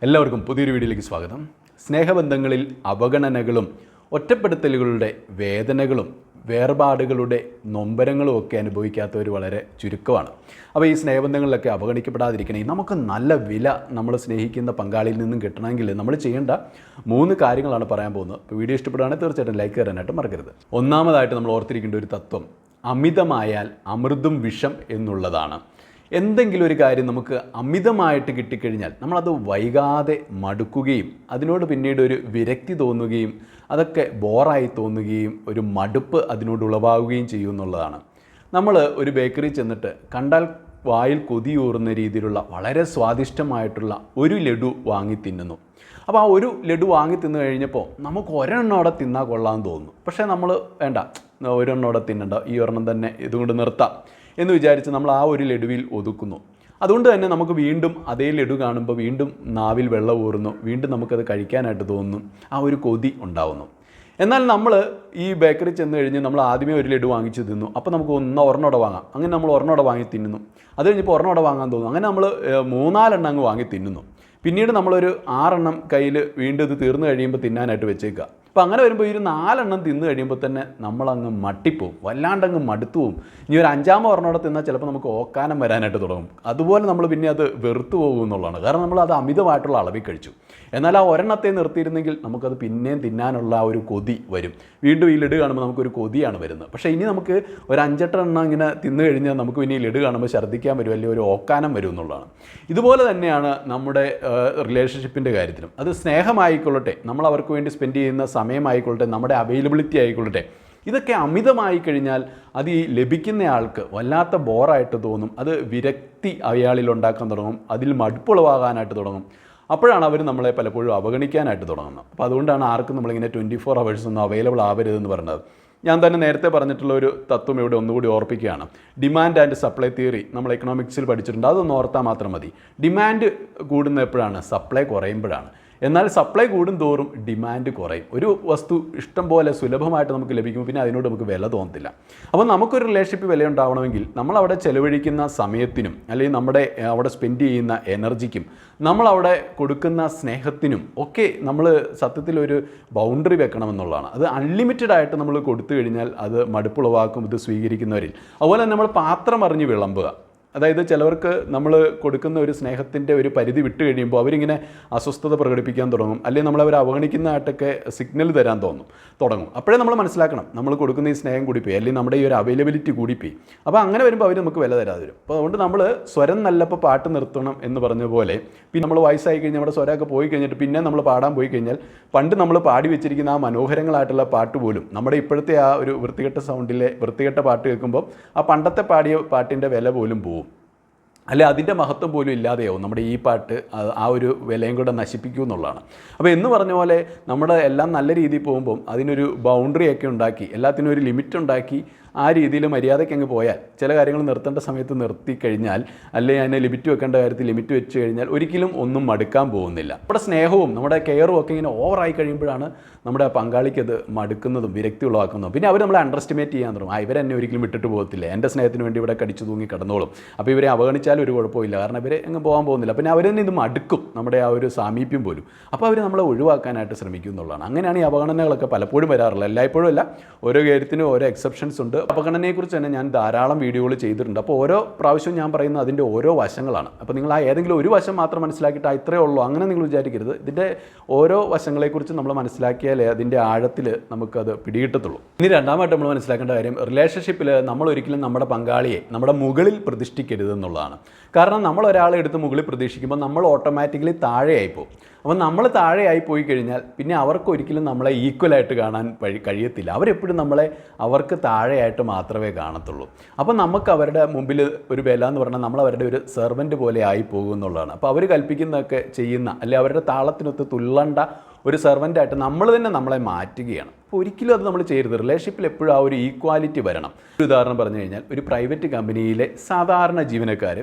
എല്ലാവർക്കും പുതിയൊരു വീഡിയോയിലേക്ക് സ്വാഗതം. സ്നേഹബന്ധങ്ങളിൽ അവഗണനകളും ഒറ്റപ്പെടുത്തലുകളുടെ വേദനകളും വേർപാടുകളുടെ നൊമ്പരങ്ങളും ഒക്കെ അനുഭവിക്കാത്തവർ വളരെ ചുരുക്കമാണ്. അപ്പോൾ ഈ സ്നേഹബന്ധങ്ങളിലൊക്കെ അവഗണിക്കപ്പെടാതിരിക്കണമെങ്കിൽ നമുക്ക് നല്ല വില നമ്മൾ സ്നേഹിക്കുന്ന പങ്കാളിയിൽ നിന്നും കിട്ടണമെങ്കിൽ നമ്മൾ ചെയ്യേണ്ട 3 കാര്യങ്ങളാണ് പറയാൻ പോകുന്നത്. ഇപ്പോൾ വീഡിയോ ഇഷ്ടപ്പെടുകയാണെങ്കിൽ തീർച്ചയായിട്ടും ലൈക്ക് തരാനായിട്ട് മറക്കരുത്. ഒന്നാമതായിട്ട് നമ്മൾ ഓർത്തിരിക്കേണ്ട ഒരു തത്വം അമിതമായാൽ അമൃതും വിഷം എന്നുള്ളതാണ്. എന്തെങ്കിലും ഒരു കാര്യം നമുക്ക് അമിതമായിട്ട് കിട്ടിക്കഴിഞ്ഞാൽ നമ്മളത് വൈകാതെ മടുക്കുകയും അതിനോട് പിന്നീട് ഒരു വിരക്തി തോന്നുകയും അതൊക്കെ ബോറായി തോന്നുകയും ഒരു മടുപ്പ് അതിനോട് ഉളവാകുകയും ചെയ്യുമെന്നുള്ളതാണ്. നമ്മൾ ഒരു ബേക്കറി ചെന്നിട്ട് കണ്ടാൽ വായിൽ കൊതിയൂറുന്ന രീതിയിലുള്ള വളരെ സ്വാദിഷ്ടമായിട്ടുള്ള ഒരു ലഡു വാങ്ങി തിന്നുന്നു. അപ്പോൾ ആ ഒരു ലഡു വാങ്ങി തിന്നു കഴിഞ്ഞപ്പോൾ നമുക്ക് ഒരെണ്ണം അവിടെ തിന്നാൽ കൊള്ളാമെന്ന് തോന്നുന്നു. പക്ഷേ നമ്മൾ വേണ്ട, ഒരെണ്ണം അവിടെ തിന്നണ്ട, ഈ ഒരെണ്ണം തന്നെ ഇതുകൊണ്ട് നിർത്താം എന്ന് വിചാരിച്ച് നമ്മൾ ആ ഒരു ലഡുവിൽ ഒതുക്കുന്നു. അതുകൊണ്ട് തന്നെ നമുക്ക് വീണ്ടും അതേ ലഡു കാണുമ്പോൾ വീണ്ടും നാവിൽ വെള്ളം ഊറുന്നു, വീണ്ടും നമുക്കത് കഴിക്കാനായിട്ട് തോന്നുന്നു, ആ ഒരു കൊതി ഉണ്ടാവുന്നു. എന്നാൽ നമ്മൾ ഈ ബേക്കറി ചെന്ന് കഴിഞ്ഞ് നമ്മൾ ആദ്യമേ ഒരു ലഡു വാങ്ങിച്ച് തിന്നു, അപ്പോൾ നമുക്ക് ഒരെണ്ണോടെ വാങ്ങാം. അങ്ങനെ നമ്മൾ ഒരെണ്ണോടെ വാങ്ങി തിന്നുന്നു. അത് കഴിഞ്ഞപ്പോൾ ഒരെണ്ണോടെ വാങ്ങാൻ തോന്നുന്നു. അങ്ങനെ നമ്മൾ 3-4 അങ്ങ് വാങ്ങി തിന്നുന്നു. പിന്നീട് നമ്മളൊരു 6 കയ്യിൽ വീണ്ടും ഇത് തീർന്നു കഴിയുമ്പോൾ തിന്നാനായിട്ട് വെച്ചേക്കുക. അപ്പോൾ അങ്ങനെ വരുമ്പോൾ ഈ 4 തിന്നു കഴിയുമ്പോൾ തന്നെ നമ്മളങ്ങ് മട്ടിപ്പോവും, വല്ലാണ്ടങ്ങ് മടുത്തു പോവും. ഇനി ഒരു 5ാമത് ഒരെണ്ണോടെ തിന്നാൽ ചിലപ്പോൾ നമുക്ക് ഓക്കാനം വരാനായിട്ട് തുടങ്ങും. അതുപോലെ നമ്മൾ പിന്നെ അത് വെറുത്തു പോകും എന്നുള്ളതാണ്. കാരണം നമ്മൾ അത് അമിതമായിട്ടുള്ള അളവിൽ കഴിച്ചു. എന്നാൽ ആ ഒരെണ്ണത്തെ നിർത്തിയിരുന്നെങ്കിൽ നമുക്കത് പിന്നെയും തിന്നാനുള്ള ആ ഒരു കൊതി വരും. വീണ്ടും ഈ ലഡു കാണുമ്പോൾ നമുക്കൊരു കൊതിയാണ് വരുന്നത്. പക്ഷേ ഇനി നമുക്ക് ഒരു 5-8 എണ്ണം ഇങ്ങനെ തിന്നു കഴിഞ്ഞാൽ നമുക്ക് പിന്നെ ഈ ലഡു കാണുമ്പോൾ ഛർദ്ദിക്കാൻ വരും, അല്ലെങ്കിൽ ഒരു ഓക്കാനം വരും എന്നുള്ളതാണ്. ഇതുപോലെ തന്നെയാണ് നമ്മുടെ റിലേഷൻഷിപ്പിൻ്റെ കാര്യത്തിലും. അത് സ്നേഹമായിക്കൊള്ളട്ടെ, നമ്മൾ അവർക്ക് വേണ്ടി സ്പെൻഡ് ചെയ്യുന്ന സമയമായിക്കൊള്ളട്ടെ, നമ്മുടെ അവൈലബിലിറ്റി ആയിക്കൊള്ളട്ടെ, ഇതൊക്കെ അമിതമായി കഴിഞ്ഞാൽ അത് ഈ ലഭിക്കുന്ന ആൾക്ക് വല്ലാത്ത ബോറായിട്ട് തോന്നും. അത് വിരക്തി അയാളിൽ ഉണ്ടാക്കാൻ തുടങ്ങും, അതിൽ മടുപ്പുളവാകാനായിട്ട് തുടങ്ങും. അപ്പോഴാണ് അവർ നമ്മളെ പലപ്പോഴും അവഗണിക്കാനായിട്ട് തുടങ്ങുന്നത്. അപ്പോൾ അതുകൊണ്ടാണ് ആർക്കും നമ്മളിങ്ങനെ 24 hours ഒന്നും അവൈലബിൾ ആവരുതെന്ന് പറഞ്ഞത്. ഞാൻ തന്നെ നേരത്തെ പറഞ്ഞിട്ടുള്ള ഒരു തത്വം ഇവിടെ ഒന്നുകൂടി ഓർപ്പിക്കുകയാണ്. ഡിമാൻഡ് ആൻഡ് സപ്ലൈ തിയറി നമ്മൾ എക്കണോമിക്സിൽ പഠിച്ചിട്ടുണ്ട്. അതൊന്ന് ഓർത്താൽ മാത്രം മതി. ഡിമാൻഡ് കൂടുന്ന എപ്പോഴാണ്? സപ്ലൈ കുറയുമ്പോഴാണ്. എന്നാൽ സപ്ലൈ കൂടും തോറും ഡിമാൻഡ് കുറയും. ഒരു വസ്തു ഇഷ്ടം പോലെ സുലഭമായിട്ട് നമുക്ക് ലഭിക്കുമ്പോൾ പിന്നെ അതിനോട് നമുക്ക് വില തോന്നത്തില്ല. അപ്പോൾ നമുക്കൊരു റിലേഷൻഷിപ്പ് വില ഉണ്ടാവണമെങ്കിൽ നമ്മളവിടെ ചെലവഴിക്കുന്ന സമയത്തിനും അല്ലെങ്കിൽ നമ്മുടെ അവിടെ സ്പെൻഡ് ചെയ്യുന്ന എനർജിക്കും നമ്മളവിടെ കൊടുക്കുന്ന സ്നേഹത്തിനും ഒക്കെ നമ്മൾ സത്യത്തിലൊരു ബൗണ്ടറി വെക്കണമെന്നുള്ളതാണ്. അത് അൺലിമിറ്റഡ് ആയിട്ട് നമ്മൾ കൊടുത്തു കഴിഞ്ഞാൽ അത് മടുപ്പുളവാക്കും ഇത് സ്വീകരിക്കുന്നവരിൽ. അതുപോലെ തന്നെ നമ്മൾ പാത്രം അറിഞ്ഞ് വിളമ്പുക. അതായത് ചിലവർക്ക് നമ്മൾ കൊടുക്കുന്ന ഒരു സ്നേഹത്തിൻ്റെ ഒരു പരിധി വിട്ട് കഴിയുമ്പോൾ അവരിങ്ങനെ അസ്വസ്ഥത പ്രകടിപ്പിക്കാൻ തുടങ്ങും, അല്ലെങ്കിൽ നമ്മളവർ അവഗണിക്കുന്നതായിട്ടൊക്കെ സിഗ്നൽ തരാൻ തുടങ്ങും. അപ്പോഴേ നമ്മൾ മനസ്സിലാക്കണം നമ്മൾ കൊടുക്കുന്ന ഈ സ്നേഹം കൂടിപ്പോയി, അല്ലെങ്കിൽ നമ്മുടെ ഈ ഒരു അവൈലബിലിറ്റി കൂടിപ്പോയി. അപ്പോൾ അങ്ങനെ വരുമ്പോൾ അവർ നമുക്ക് വില തരാതെ വരും. അപ്പോൾ അതുകൊണ്ട് നമ്മൾ സ്വരം നല്ലപ്പോൾ പാട്ട് നിർത്തണം എന്ന് പറഞ്ഞ പോലെ പിന്നെ നമ്മൾ വയസ്സായി കഴിഞ്ഞാൽ നമ്മുടെ സ്വരമൊക്കെ പോയി കഴിഞ്ഞിട്ട് പിന്നെ നമ്മൾ പാടാൻ പോയി കഴിഞ്ഞാൽ പണ്ട് നമ്മൾ പാടി വെച്ചിരിക്കുന്ന ആ മനോഹരങ്ങളായിട്ടുള്ള പാട്ട് പോലും നമ്മുടെ ഇപ്പോഴത്തെ ആ ഒരു വൃത്തികെട്ട സൗണ്ടിലെ വൃത്തികെട്ട പാട്ട് കേൾക്കുമ്പോൾ ആ പണ്ടത്തെ പാടിയ പാട്ടിൻ്റെ വില പോലും പോവും, അല്ലെ അതിൻ്റെ മഹത്വം പോലും ഇല്ലാതെയാവും. നമ്മുടെ ഈ പാട്ട് ആ ഒരു വിലയും കൂടെ നശിപ്പിക്കൂ എന്നുള്ളതാണ്. അപ്പോൾ എന്ന് പറഞ്ഞ പോലെ നമ്മുടെ എല്ലാം നല്ല രീതിയിൽ പോകുമ്പം അതിനൊരു ബൗണ്ടറിയൊക്കെ ഉണ്ടാക്കി, എല്ലാത്തിനും ഒരു ലിമിറ്റ് ഉണ്ടാക്കി ആ രീതിയിൽ മര്യാദയ്ക്ക് അങ്ങ് പോയാൽ, ചില കാര്യങ്ങൾ നിർത്തേണ്ട സമയത്ത് നിർത്തി കഴിഞ്ഞാൽ, അല്ലെങ്കിൽ അതിനെ ലിമിറ്റ് വെക്കേണ്ട കാര്യത്തിൽ ലിമിറ്റ് വെച്ച് കഴിഞ്ഞാൽ ഒരിക്കലും ഒന്നും മടുക്കാൻ പോകുന്നില്ല. നമ്മുടെ സ്നേഹവും നമ്മുടെ കെയറും ഒക്കെ ഇങ്ങനെ ഓവറായി കഴിയുമ്പോഴാണ് നമ്മുടെ പങ്കാളിക്ക് അത് മടുക്കുന്നതും വിരക്തി ഉളവാക്കുന്നതും. പിന്നെ അവർ നമ്മളെ അണ്ടർ എസ്റ്റിമേറ്റ് ചെയ്യാൻ തുടങ്ങും. ഇവരെന്നെ ഒരിക്കലും വിട്ടിട്ട് പോകത്തില്ല, എൻ്റെ സ്നേഹത്തിന് വേണ്ടി ഇവിടെ കടിച്ചു തൂങ്ങി കിടന്നോളും, അപ്പോൾ ഇവരെ അവഗണിച്ചാലും ഒരു കുഴപ്പമില്ല, കാരണം ഇവരെ അങ്ങ് പോകാൻ പോകുന്നില്ല. പിന്നെ അവർ തന്നെ ഇത് മടുക്കും, നമ്മുടെ ആ ഒരു സാമീപ്യം പോലും. അപ്പോൾ അവർ നമ്മളെ ഒഴിവാക്കാനായിട്ട് ശ്രമിക്കും എന്നുള്ളതാണ്. അങ്ങനെയാണ് ഈ അവഗണനകളൊക്കെ പലപ്പോഴും വരാറുള്ളത്. എല്ലായ്പ്പോഴും അല്ല, ഓരോ കാര്യത്തിനും ഓരോ എക്സെപ്ഷൻസ് ഉണ്ട്. അവഗണനയെക്കുറിച്ച് തന്നെ ഞാൻ ധാരാളം വീഡിയോകൾ ചെയ്തിട്ടുണ്ട്. അപ്പോൾ ഓരോ പ്രാവശ്യവും ഞാൻ പറയുന്നത് അതിൻ്റെ ഓരോ വശങ്ങളാണ്. അപ്പോൾ നിങ്ങൾ ആ ഏതെങ്കിലും ഒരു വശം മാത്രം മനസ്സിലാക്കിയിട്ട് ഇത്രയേ ഉള്ളൂ അങ്ങനെ നിങ്ങൾ വിചാരിക്കരുത്. ഇതിൻ്റെ ഓരോ വശങ്ങളെക്കുറിച്ച് നമ്മൾ മനസ്സിലാക്കിയാലേ അതിൻ്റെ ആഴത്തിൽ നമുക്കത് പിടികിട്ടത്തുള്ളൂ. ഇനി രണ്ടാമതായിട്ട് നമ്മൾ മനസ്സിലാക്കേണ്ട കാര്യം, റിലേഷൻഷിപ്പിൽ നമ്മൾ ഒരിക്കലും നമ്മുടെ പങ്കാളിയെ നമ്മുടെ മുകളിൽ പ്രതിഷ്ഠിക്കരുത് എന്നുള്ളതാണ്. കാരണം നമ്മൾ ഒരാളെ എടുത്ത് മുകളിൽ പ്രതീക്ഷിക്കുമ്പോൾ നമ്മൾ ഓട്ടോമാറ്റിക്കലി താഴെയായി പോകും. അപ്പോൾ നമ്മൾ താഴെയായി പോയി കഴിഞ്ഞാൽ പിന്നെ അവർക്ക് ഒരിക്കലും നമ്മളെ ഈക്വലായിട്ട് കാണാൻ കഴിയത്തില്ല. അവരെപ്പോഴും നമ്മളെ അവർക്ക് താഴെയായിട്ട് മാത്രമേ കാണത്തുള്ളൂ. അപ്പോൾ നമുക്ക് അവരുടെ മുമ്പിൽ ഒരു വില എന്ന് പറഞ്ഞാൽ നമ്മൾ അവരുടെ ഒരു സെർവൻറ്റ് പോലെ ആയി പോകും എന്നുള്ളതാണ്. അപ്പോൾ അവർ കൽപ്പിക്കുന്നതൊക്കെ ചെയ്യുന്ന, അല്ലെങ്കിൽ അവരുടെ താളത്തിനൊത്ത് തുള്ളണ്ട ഒരു സെർവൻ്റായിട്ട് നമ്മൾ തന്നെ നമ്മളെ മാറ്റുകയാണ്. അപ്പോൾ ഒരിക്കലും അത് നമ്മൾ ചെയ്യരുത്. റിലേഷൻഷിപ്പിൽ എപ്പോഴും ആ ഒരു ഈക്വാലിറ്റി വരണം. ഒരു ഉദാഹരണം പറഞ്ഞു കഴിഞ്ഞാൽ, ഒരു പ്രൈവറ്റ് കമ്പനിയിലെ സാധാരണ ജീവനക്കാർ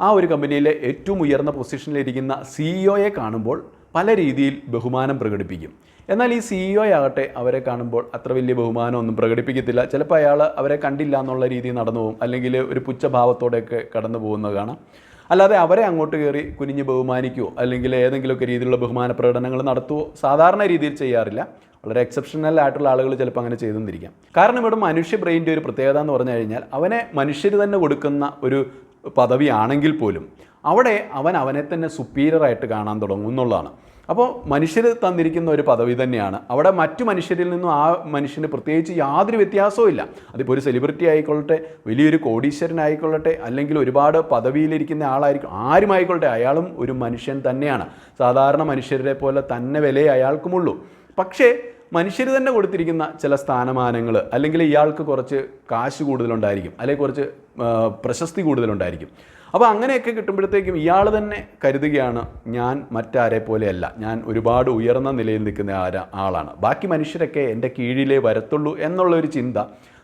ആ ഒരു കമ്പനിയിലെ ഏറ്റവും ഉയർന്ന പൊസിഷനിലിരിക്കുന്ന സിഇഒയെ കാണുമ്പോൾ പല രീതിയിൽ ബഹുമാനം പ്രകടിപ്പിക്കും. എന്നാൽ ഈ സിഇഒ ആകട്ടെ അവരെ കാണുമ്പോൾ അത്ര വലിയ ബഹുമാനമൊന്നും പ്രകടിപ്പിക്കത്തില്ല. ചിലപ്പോൾ അയാൾ അവരെ കണ്ടില്ല എന്നുള്ള രീതിയിൽ നടന്നു പോകും, അല്ലെങ്കിൽ ഒരു പുച്ഛഭാവത്തോടെയൊക്കെ കടന്നു പോകുന്നത് കാണാം. അല്ലാതെ അവരെ അങ്ങോട്ട് കയറി കുനിഞ്ഞ് ബഹുമാനിക്കുകയോ അല്ലെങ്കിൽ ഏതെങ്കിലുമൊക്കെ രീതിയിലുള്ള ബഹുമാന പ്രകടനങ്ങൾ നടത്തുകയോ സാധാരണ രീതിയിൽ ചെയ്യാറില്ല. വളരെ എക്സെപ്ഷണൽ ആയിട്ടുള്ള ആളുകൾ ചിലപ്പോൾ അങ്ങനെ ചെയ്തെന്നിരിക്കാം. കാരണം ഇവിടെ മനുഷ്യ ബ്രെയിൻ്റെ ഒരു പ്രത്യേകത എന്ന് പറഞ്ഞു കഴിഞ്ഞാൽ അവനെ മനുഷ്യർ തന്നെ കൊടുക്കുന്ന ഒരു പദവിയാണെങ്കിൽ പോലും അവിടെ അവനെ തന്നെ സുപ്പീരിയറായിട്ട് കാണാൻ തുടങ്ങും എന്നുള്ളതാണ്. അപ്പോൾ മനുഷ്യർ തന്നിരിക്കുന്ന ഒരു പദവി തന്നെയാണ്. അവിടെ മറ്റു മനുഷ്യരിൽ നിന്നും ആ മനുഷ്യന് പ്രത്യേകിച്ച് യാതൊരു വ്യത്യാസവും ഇല്ല. അതിപ്പോൾ ഒരു സെലിബ്രിറ്റി ആയിക്കൊള്ളട്ടെ, വലിയൊരു കോടീശ്വരനായിക്കൊള്ളട്ടെ, അല്ലെങ്കിൽ ഒരുപാട് പദവിയിലിരിക്കുന്ന ആളായിരിക്കും, ആരുമായിക്കൊള്ളട്ടെ, അയാളും ഒരു മനുഷ്യൻ തന്നെയാണ്. സാധാരണ മനുഷ്യരെ പോലെ തന്നെ വിലയെ അയാൾക്കുമുള്ളൂ. പക്ഷേ മനുഷ്യർ തന്നെ കൊടുത്തിരിക്കുന്ന ചില സ്ഥാനമാനങ്ങൾ, അല്ലെങ്കിൽ ഇയാൾക്ക് കുറച്ച് കാശ് കൂടുതലുണ്ടായിരിക്കും, അല്ലെങ്കിൽ കുറച്ച് പ്രശസ്തി കൂടുതലുണ്ടായിരിക്കും. അപ്പോൾ അങ്ങനെയൊക്കെ കിട്ടുമ്പോഴത്തേക്കും ഇയാൾ തന്നെ കരുതുകയാണ്, ഞാൻ മറ്റാരെ പോലെയല്ല, ഞാൻ ഒരുപാട് ഉയർന്ന നിലയിൽ നിൽക്കുന്ന ആളാണ്, ബാക്കി മനുഷ്യരൊക്കെ എൻ്റെ കീഴിലേ വരത്തുള്ളൂ എന്നുള്ളൊരു ചിന്ത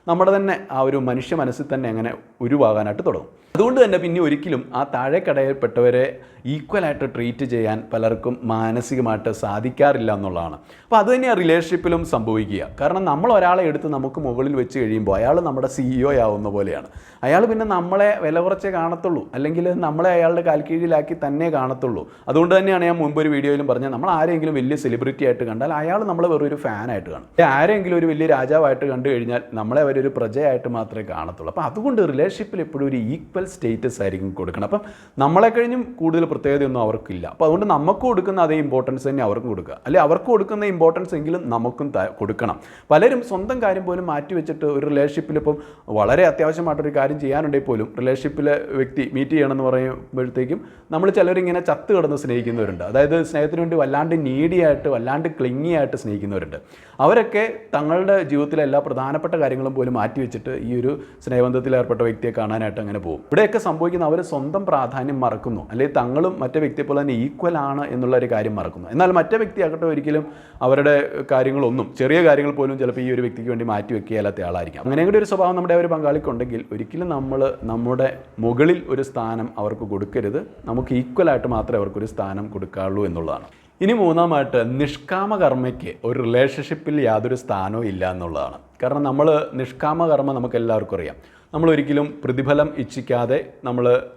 നമ്മുടെ തന്നെ ആ ഒരു മനുഷ്യ മനസ്സിൽ തന്നെ അങ്ങനെ ഉരുവാകാനായിട്ട് തുടങ്ങും. അതുകൊണ്ട് തന്നെ പിന്നെ ഒരിക്കലും ആ താഴെക്കടയിൽപ്പെട്ടവരെ ഈക്വലായിട്ട് ട്രീറ്റ് ചെയ്യാൻ പലർക്കും മാനസികമായിട്ട് സാധിക്കാറില്ല എന്നുള്ളതാണ്. അപ്പോൾ അത് തന്നെയാണ് റിലേഷൻഷിപ്പിലും സംഭവിക്കുക. കാരണം നമ്മൾ ഒരാളെ എടുത്ത് നമുക്ക് മുകളിൽ വെച്ച് കഴിയുമ്പോൾ അയാൾ നമ്മുടെ CEO ആവുന്ന പോലെയാണ്. അയാൾ പിന്നെ നമ്മളെ വില കുറച്ചേ കാണത്തുള്ളൂ, അല്ലെങ്കിൽ നമ്മളെ അയാളുടെ കാൽക്കീഴിലാക്കി തന്നെ കാണത്തുള്ളൂ. അതുകൊണ്ട് തന്നെയാണ് ഞാൻ മുൻപൊരു വീഡിയോയിലും പറഞ്ഞത്, നമ്മൾ ആരെങ്കിലും വലിയ സെലിബ്രിറ്റി ആയിട്ട് കണ്ടാൽ അയാൾ നമ്മളെ വെറൊരു ഫാനായിട്ട് കാണും. ആരെങ്കിലും ഒരു വലിയ രാജാവായിട്ട് കണ്ടു കഴിഞ്ഞാൽ നമ്മളെ അവരൊരു പ്രജയായിട്ട് മാത്രമേ കാണത്തുള്ളൂ. അപ്പോൾ അതുകൊണ്ട് റിലേഷൻഷിപ്പിൽ എപ്പോഴും ഒരു ഈക്വൽ സ്റ്റേറ്റസ് ആയിരിക്കും കൊടുക്കണം. അപ്പം നമ്മളെ കഴിഞ്ഞും കൂടുതൽ പ്രത്യേകതയൊന്നും അവർക്കില്ല. അപ്പോൾ അതുകൊണ്ട് നമുക്ക് കൊടുക്കുന്ന അതേ ഇമ്പോർട്ടൻസ് തന്നെ അവർക്കും കൊടുക്കുക, അല്ലെങ്കിൽ അവർക്ക് കൊടുക്കുന്ന ഇമ്പോർട്ടൻസ് എങ്കിലും നമുക്കും കൊടുക്കണം. പലരും സ്വന്തം കാര്യം പോലും മാറ്റി വെച്ചിട്ട് ഒരു റിലേഷൻഷിപ്പിൽ ഇപ്പം വളരെ അത്യാവശ്യമായിട്ടൊരു കാര്യം ചെയ്യാനുണ്ടെങ്കിൽ പോലും റിലേഷൻഷിപ്പിലെ വ്യക്തി മീറ്റ് ചെയ്യണമെന്ന് പറയുമ്പോഴത്തേക്കും നമ്മൾ ചിലരിങ്ങനെ ചത്ത് കിടന്ന് സ്നേഹിക്കുന്നവരുണ്ട്. അതായത് സ്നേഹത്തിന് വേണ്ടി വല്ലാണ്ട് നീഡിയായിട്ട് വല്ലാണ്ട് ക്ലിങ്ങി ആയിട്ട് സ്നേഹിക്കുന്നവരുണ്ട്. അവരൊക്കെ തങ്ങളുടെ ജീവിതത്തിലെ എല്ലാ പ്രധാനപ്പെട്ട കാര്യങ്ങളും പോലും മാറ്റി വെച്ചിട്ട് ഈ ഒരു സ്നേഹബന്ധത്തിൽ ഏർപ്പെട്ട വ്യക്തിയെ കാണാനായിട്ട് അങ്ങനെ പോകും. ഇവിടെയൊക്കെ സംഭവിക്കുന്ന അവർ സ്വന്തം പ്രാധാന്യം മറക്കുന്നു, അല്ലെങ്കിൽ തങ്ങളും മറ്റേ വ്യക്തിയെ പോലെ തന്നെ ഈക്വൽ ആണ് എന്നുള്ള ഒരു കാര്യം മറക്കുന്നു. എന്നാൽ മറ്റേ വ്യക്തിയാകട്ടെ ഒരിക്കലും അവരുടെ കാര്യങ്ങളൊന്നും, ചെറിയ കാര്യങ്ങൾ പോലും ചിലപ്പോൾ ഈ ഒരു വ്യക്തിക്ക് വേണ്ടി മാറ്റി വെക്കുകയല്ലാത്ത ആളായിരിക്കും. അങ്ങനെ കൂടി ഒരു സ്വഭാവം നമ്മുടെ ഒരു പങ്കാളിക്കുണ്ടെങ്കിൽ ഒരിക്കലും നമ്മൾ നമ്മുടെ മുകളിൽ ഒരു സ്ഥാനം അവർക്ക് കൊടുക്കരുത്. നമുക്ക് ഈക്വലായിട്ട് മാത്രമേ അവർക്കൊരു സ്ഥാനം കൊടുക്കാറുള്ളൂ എന്നുള്ളതാണ്. ഇനി മൂന്നാമായിട്ട്, നിഷ്കാമകർമ്മയ്ക്ക് ഒരു റിലേഷൻഷിപ്പിൽ യാതൊരു സ്ഥാനവും ഇല്ല എന്നുള്ളതാണ്. കാരണം നമ്മൾ നിഷ്കാമകർമ്മ നമുക്ക് എല്ലാവർക്കും അറിയാം. നമ്മളൊരിക്കലും പ്രതിഫലം ഇച്ഛിക്കാതെ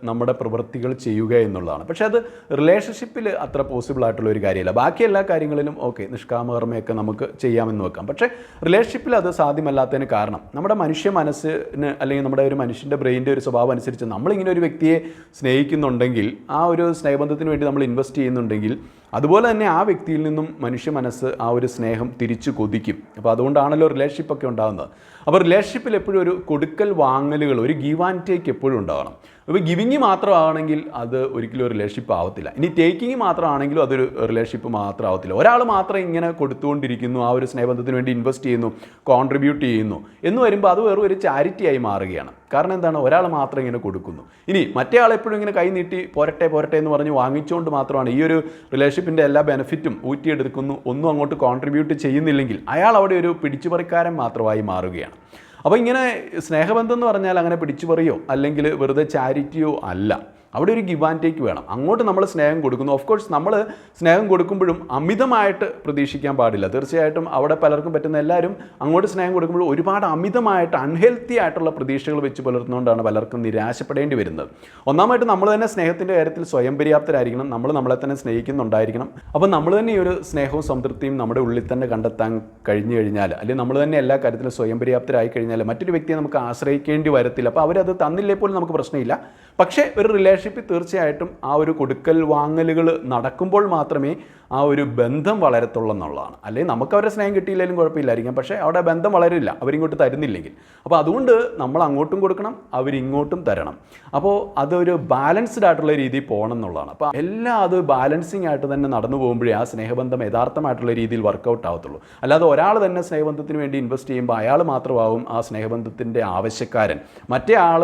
നമ്മുടെ പ്രവൃത്തികൾ ചെയ്യുക എന്നുള്ളതാണ്. പക്ഷേ അത് റിലേഷൻഷിപ്പിൽ അത്ര പോസിബിൾ ആയിട്ടുള്ള ഒരു കാര്യമല്ല. ബാക്കി എല്ലാ കാര്യങ്ങളിലും ഓക്കെ, നിഷ്കാമകർമ്മയൊക്കെ നമുക്ക് ചെയ്യാമെന്ന് വെക്കാം. പക്ഷേ റിലേഷൻഷിപ്പിൽ അത് സാധ്യമല്ലാത്തതിന് കാരണം നമ്മുടെ മനുഷ്യ മനസ്സിന്, അല്ലെങ്കിൽ നമ്മുടെ ഒരു മനുഷ്യൻ്റെ ബ്രെയിൻ്റെ ഒരു സ്വഭാവം അനുസരിച്ച് നമ്മളിങ്ങനെ ഒരു വ്യക്തിയെ സ്നേഹിക്കുന്നുണ്ടെങ്കിൽ, ആ ഒരു സ്നേഹബന്ധത്തിന് വേണ്ടി നമ്മൾ ഇൻവെസ്റ്റ് ചെയ്യുന്നുണ്ടെങ്കിൽ, അതുപോലെ തന്നെ ആ വ്യക്തിയിൽ നിന്നും മനുഷ്യ മനസ്സ് ആ ഒരു സ്നേഹം തിരിച്ചു കൊതിക്കും. അപ്പോൾ അതുകൊണ്ടാണല്ലോ റിലേഷൻഷിപ്പൊക്കെ ഉണ്ടാകുന്നത്. അപ്പോൾ റിലേഷൻഷിപ്പിൽ എപ്പോഴും ഒരു കൊടുക്കൽ വാങ്ങലുകൾ, ഒരു ഗീവ് ആൻഡ് ടേക്ക് എപ്പോഴും ഉണ്ടാകണം. അപ്പോൾ ഗിവിങ് മാത്രമാണെങ്കിൽ അത് ഒരിക്കലും ഒരു റിലേഷൻഷിപ്പ് ആവത്തില്ല. ഇനി ടേക്കിങ് മാത്രമാണെങ്കിലും അതൊരു റിലേഷൻഷിപ്പ് മാത്രം ആവത്തില്ല. ഒരാൾ മാത്രം ഇങ്ങനെ കൊടുത്തുകൊണ്ടിരിക്കുന്നു, ആ ഒരു സ്നേഹബന്ധത്തിന് വേണ്ടി ഇൻവെസ്റ്റ് ചെയ്യുന്നു, കോൺട്രിബ്യൂട്ട് ചെയ്യുന്നു എന്ന് വരുമ്പോൾ അത് വെറും ഒരു ചാരിറ്റിയായി മാറുകയാണ്. കാരണം എന്താണ്, ഒരാൾ മാത്രം ഇങ്ങനെ കൊടുക്കുന്നു. ഇനി മറ്റേ ആൾ എപ്പോഴും ഇങ്ങനെ കൈ നീട്ടി പോരട്ടെ എന്ന് പറഞ്ഞ് വാങ്ങിച്ചുകൊണ്ട് മാത്രമാണ് ഈ ഒരു റിലേഷൻഷിപ്പിൻ്റെ എല്ലാ ബെനിഫിറ്റും ഊറ്റിയെടുക്കുന്നു, ഒന്നും അങ്ങോട്ട് കോൺട്രിബ്യൂട്ട് ചെയ്യുന്നില്ലെങ്കിൽ അയാൾ അവിടെ ഒരു പിടിച്ചുപറിക്കാരൻ മാത്രമായി മാറുകയാണ്. അപ്പോൾ ഇങ്ങനെ സ്നേഹബന്ധം എന്ന് പറഞ്ഞാൽ അങ്ങനെ പിടിച്ചുപറിയോ അല്ലെങ്കിൽ വെറുതെ ചാരിറ്റിയോ അല്ല. അവിടെ ഒരു ഗിവ് ആൻഡ് ടേക്ക് വേണം. അങ്ങോട്ട് നമ്മൾ സ്നേഹം കൊടുക്കുന്നു. ഓഫ് കോഴ്സ് നമ്മൾ സ്നേഹം കൊടുക്കുമ്പോഴും അമിതമായിട്ട് പ്രതീക്ഷിക്കാൻ പാടില്ല. തീർച്ചയായിട്ടും അവിടെ പലർക്കും പറ്റുന്ന എല്ലാവരും അങ്ങോട്ട് സ്നേഹം കൊടുക്കുമ്പോൾ ഒരുപാട് അമിതമായിട്ട് അൺഹെൽത്തി ആയിട്ടുള്ള പ്രതീക്ഷകൾ വെച്ച് പുലർത്തുന്നതുകൊണ്ടാണ് പലർക്കും നിരാശപ്പെടേണ്ടി വരുന്നത്. ഒന്നാമായിട്ട് നമ്മൾ തന്നെ സ്നേഹത്തിൻ്റെ കാര്യത്തിൽ സ്വയം പര്യാപ്തരായിരിക്കണം. നമ്മൾ നമ്മളെ തന്നെ സ്നേഹിക്കുന്നുണ്ടായിരിക്കണം. അപ്പോൾ നമ്മൾ തന്നെ ഈ ഒരു സ്നേഹവും സംതൃപ്തിയും നമ്മുടെ ഉള്ളിൽ തന്നെ കണ്ടെത്താൻ കഴിഞ്ഞു കഴിഞ്ഞാൽ, അല്ലെങ്കിൽ നമ്മൾ തന്നെ എല്ലാ കാര്യത്തിലും സ്വയം പര്യാപ്തരായി കഴിഞ്ഞാൽ മറ്റൊരു വ്യക്തിയെ നമുക്ക് ആശ്രയിക്കേണ്ടി വരത്തില്ല. അപ്പോൾ അവരത് തന്നില്ലേ പോലും നമുക്ക് പ്രശ്നമില്ല. പക്ഷേ ഒരു റിലേഷൻഷിപ്പിൽ തീർച്ചയായിട്ടും ആ ഒരു കൊടുക്കൽ വാങ്ങലുകൾ നടക്കുമ്പോൾ മാത്രമേ ആ ഒരു ബന്ധം വളരത്തുള്ളൂ എന്നുള്ളതാണ്. അല്ലെങ്കിൽ നമുക്ക് അവരുടെ സ്നേഹം കിട്ടിയില്ലെങ്കിലും കുഴപ്പമില്ലായിരിക്കും, പക്ഷേ അവിടെ ബന്ധം വളരില്ല അവരിങ്ങോട്ട് തരുന്നില്ലെങ്കിൽ. അപ്പോൾ അതുകൊണ്ട് നമ്മൾ അങ്ങോട്ടും കൊടുക്കണം, അവരിങ്ങോട്ടും തരണം. അപ്പോൾ അതൊരു ബാലൻസ്ഡ് ആയിട്ടുള്ള രീതിയിൽ പോകണം എന്നുള്ളതാണ്. അപ്പോൾ എല്ലാം അത് ബാലൻസിങ് ആയിട്ട് തന്നെ നടന്നു പോകുമ്പോഴേ ആ സ്നേഹബന്ധം യഥാർത്ഥമായിട്ടുള്ള രീതിയിൽ വർക്കൗട്ട് ആവത്തുള്ളൂ. അല്ലാതെ ഒരാൾ തന്നെ സ്നേഹബന്ധത്തിന് വേണ്ടി ഇൻവെസ്റ്റ് ചെയ്യുമ്പോൾ അയാൾ മാത്രമാവും ആ സ്നേഹബന്ധത്തിൻ്റെ ആവശ്യക്കാരൻ. മറ്റേ ആൾ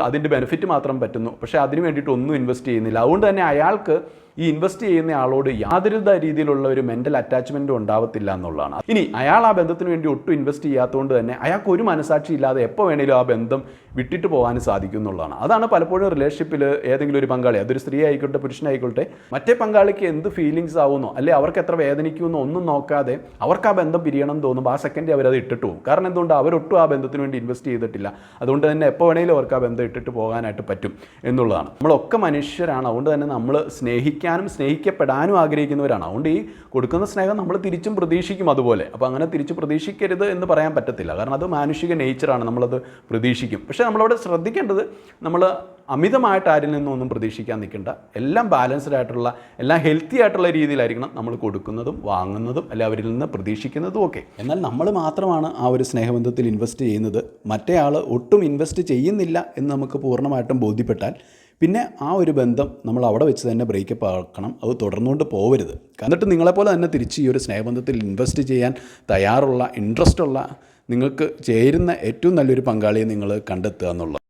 അതിൻ്റെ ബെനിഫിറ്റ് മാത്രം പറ്റുന്നു, പക്ഷേ അതിന് വേണ്ടിയിട്ട് ഒന്നും ഇൻവെസ്റ്റ് ചെയ്യുന്നില്ല. അതുകൊണ്ട് തന്നെ അയാൾക്ക് ഈ ഇൻവെസ്റ്റ് ചെയ്യുന്ന ആളോട് യാതൊരു രീതിയിലുള്ള ഒരു മെൻ്റൽ അറ്റാച്ച്മെൻറ്റും ഉണ്ടാവത്തില്ല എന്നുള്ളതാണ്. ഇനി അയാൾ ആ ബന്ധത്തിന് വേണ്ടി ഒട്ടും ഇൻവെസ്റ്റ് ചെയ്യാത്തതുകൊണ്ട് തന്നെ അയാൾക്ക് ഒരു മനസാക്ഷി ഇല്ലാതെ എപ്പോൾ വേണേലും ആ ബന്ധം വിട്ടിട്ട് പോകാനും സാധിക്കും എന്നുള്ളതാണ്. അതാണ് പലപ്പോഴും റിലേഷൻഷിപ്പിൽ ഏതെങ്കിലും ഒരു പങ്കാളി, അതൊരു സ്ത്രീ ആയിക്കോട്ടെ പുരുഷനായിക്കോട്ടെ, മറ്റേ പങ്കാളിക്ക് എന്ത് ഫീലിങ്സ് ആവുന്നോ അല്ലെങ്കിൽ അവർക്ക് എത്ര വേദനിക്കുമെന്നോ ഒന്നും നോക്കാതെ അവർക്ക് ആ ബന്ധം പിരിയണം തോന്നുമ്പോൾ ആ സെക്കൻഡ് അവരത് ഇട്ടിട്ട് പോകും. കാരണം എന്തുകൊണ്ട് അവരൊട്ടും ആ ബന്ധത്തിന് വേണ്ടി ഇൻവെസ്റ്റ് ചെയ്തിട്ടില്ല. അതുകൊണ്ട് തന്നെ എപ്പോൾ വേണമെങ്കിലും അവർക്ക് ആ ബന്ധം ഇട്ടിട്ട് പോകാനായിട്ട് പറ്റും എന്നുള്ളതാണ്. നമ്മളൊക്കെ മനുഷ്യരാണ്. അതുകൊണ്ട് തന്നെ നമ്മൾ സ്നേഹിക്കാനും സ്നേഹിക്കപ്പെടാനും ആഗ്രഹിക്കുന്നവരാണ്. അതുകൊണ്ട് ഈ കൊടുക്കുന്ന സ്നേഹം നമ്മൾ തിരിച്ചും പ്രതീക്ഷിക്കും അതുപോലെ. അപ്പോൾ അങ്ങനെ തിരിച്ച് പ്രതീക്ഷിക്കരുത് എന്ന് പറയാൻ പറ്റത്തില്ല. കാരണം അത് മാനുഷിക നേച്ചറാണ്, നമ്മളത് പ്രതീക്ഷിക്കും. പക്ഷേ നമ്മളവിടെ ശ്രദ്ധിക്കേണ്ടത്, നമ്മൾ അമിതമായിട്ട് ആരിൽ നിന്നൊന്നും പ്രതീക്ഷിക്കാൻ നിൽക്കേണ്ട. എല്ലാം ബാലൻസ്ഡ് ആയിട്ടുള്ള, എല്ലാം ഹെൽത്തി ആയിട്ടുള്ള രീതിയിലായിരിക്കണം നമ്മൾ കൊടുക്കുന്നതും വാങ്ങുന്നതും അല്ലെ അവരിൽ നിന്ന് പ്രതീക്ഷിക്കുന്നതും ഒക്കെ. എന്നാൽ നമ്മൾ മാത്രമാണ് ആ ഒരു സ്നേഹബന്ധത്തിൽ ഇൻവെസ്റ്റ് ചെയ്യുന്നത്, മറ്റേ ആൾ ഒട്ടും ഇൻവെസ്റ്റ് ചെയ്യുന്നില്ല എന്ന് നമുക്ക് പൂർണ്ണമായിട്ടും ബോധ്യപ്പെട്ടാൽ പിന്നെ ആ ഒരു ബന്ധം നമ്മൾ അവിടെ വെച്ച് തന്നെ ബ്രേക്കപ്പ് ആക്കണം. അത് തുടർന്നുകൊണ്ട് പോകരുത്. എന്നിട്ട് നിങ്ങളെപ്പോലെ തന്നെ തിരിച്ച് ഈ ഒരു സ്നേഹബന്ധത്തിൽ ഇൻവെസ്റ്റ് ചെയ്യാൻ തയ്യാറുള്ള, ഇൻട്രസ്റ്റ് ഉള്ള, നിങ്ങൾക്ക് ചേരുന്ന ഏറ്റവും നല്ലൊരു പങ്കാളിയെ നിങ്ങൾ കണ്ടെത്തുക എന്നുള്ളത്.